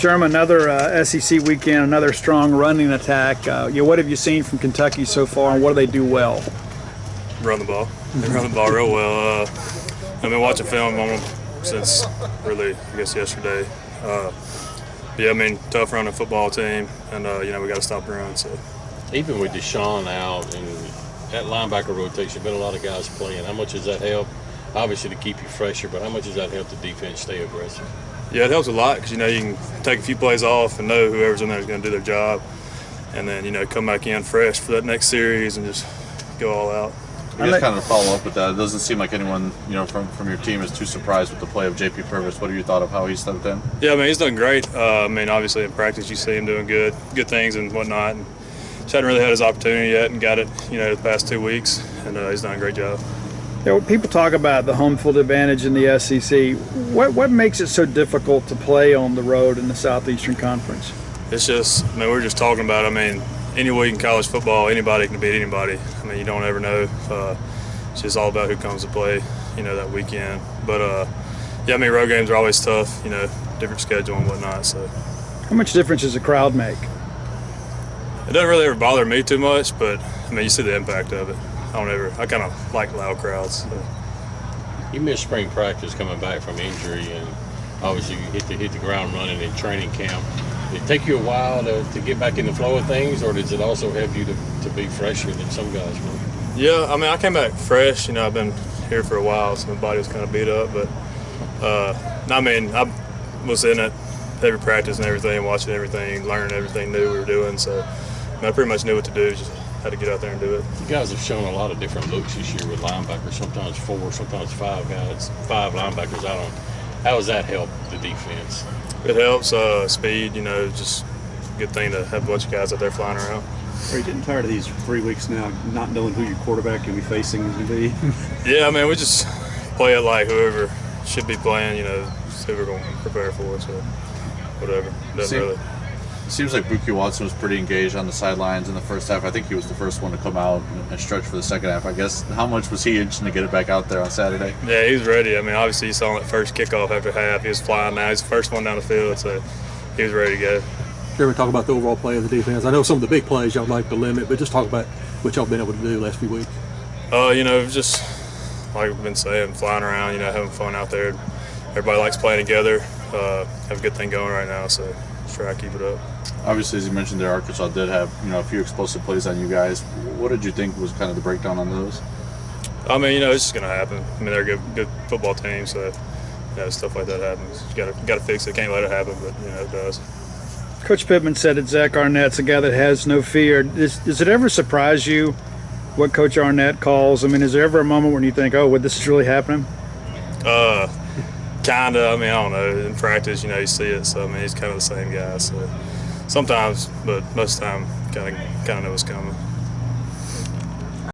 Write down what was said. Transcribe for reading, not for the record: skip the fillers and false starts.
Sherman, another SEC weekend, another strong running attack. What have you seen from Kentucky so far, and what do they do well? Run the ball. They run the ball real well. I've been watching film on them since really, I guess, yesterday. Yeah, I mean, tough running football team, and we got to stop the run. So even with Deshaun out and that linebacker rotation, been a lot of guys playing. How much does that help? Obviously to keep you fresher, but how much does that help the defense stay aggressive? Yeah, it helps a lot because you can take a few plays off and know whoever's in there is going to do their job, and then come back in fresh for that next series and just go all out. I just kind of follow up with that. It doesn't seem like anyone, from your team is too surprised with the play of J.P. Purvis. What have you thought of how he stepped in? Yeah, I mean, he's done great. Obviously in practice you see him doing good things and whatnot. And just hadn't really had his opportunity yet and got it, the past 2 weeks, and he's done a great job. People talk about the home field advantage in the SEC. What makes it so difficult to play on the road in the Southeastern Conference? It's just, we're just talking about, any week in college football, anybody can beat anybody. You don't ever know. It's just all about who comes to play, that weekend. But, road games are always tough, different schedule and whatnot. So, how much difference does the crowd make? It doesn't really ever bother me too much, but, you see the impact of it. I kind of like loud crowds. So. You missed spring practice coming back from injury, and obviously you hit the ground running in training camp. Did it take you a while to get back in the flow of things, or does it also help you to be fresher than some guys were? Yeah, I came back fresh. I've been here for a while, so my body was kind of beat up. But, I was in it every practice and everything, watching everything, learning everything new we were doing. So, I pretty much knew what to do, just had to get out there and do it. You guys have shown a lot of different looks this year with linebackers, sometimes 4, sometimes 5 guys, 5 linebackers out on. How does that help the defense? It helps speed, just a good thing to have a bunch of guys out there flying around. Are you getting tired of these 3 weeks now, not knowing who your quarterback you'll be facing is going to be? Yeah, we just play it like whoever should be playing, who we're going to prepare for, so whatever. Doesn't really. It seems like Buki Watson was pretty engaged on the sidelines in the first half. I think he was the first one to come out and stretch for the second half. I guess, how much was he interested to get it back out there on Saturday? Yeah, he was ready. Obviously you saw that first kickoff after half. He was flying now. He's the first one down the field, so he was ready to go. Sherman, talk about the overall play of the defense. I know some of the big plays y'all like to limit, but just talk about what y'all been able to do the last few weeks. Just like we've been saying, flying around, having fun out there. Everybody likes playing together. Have a good thing going right now, so just try to keep it up. Obviously, as you mentioned there, Arkansas did have a few explosive plays on you guys. What did you think was kind of the breakdown on those? It's just going to happen. They're a good football team, so stuff like that happens. You got to fix it. Can't let it happen, but it does. Coach Pittman said that Zach Arnett's a guy that has no fear. Does it ever surprise you what Coach Arnett calls? Is there ever a moment when you think, oh, this is really happening? Kind of. I don't know. In practice, you see it. So, he's kind of the same guy. So sometimes, but most of the time, kind of know what's coming.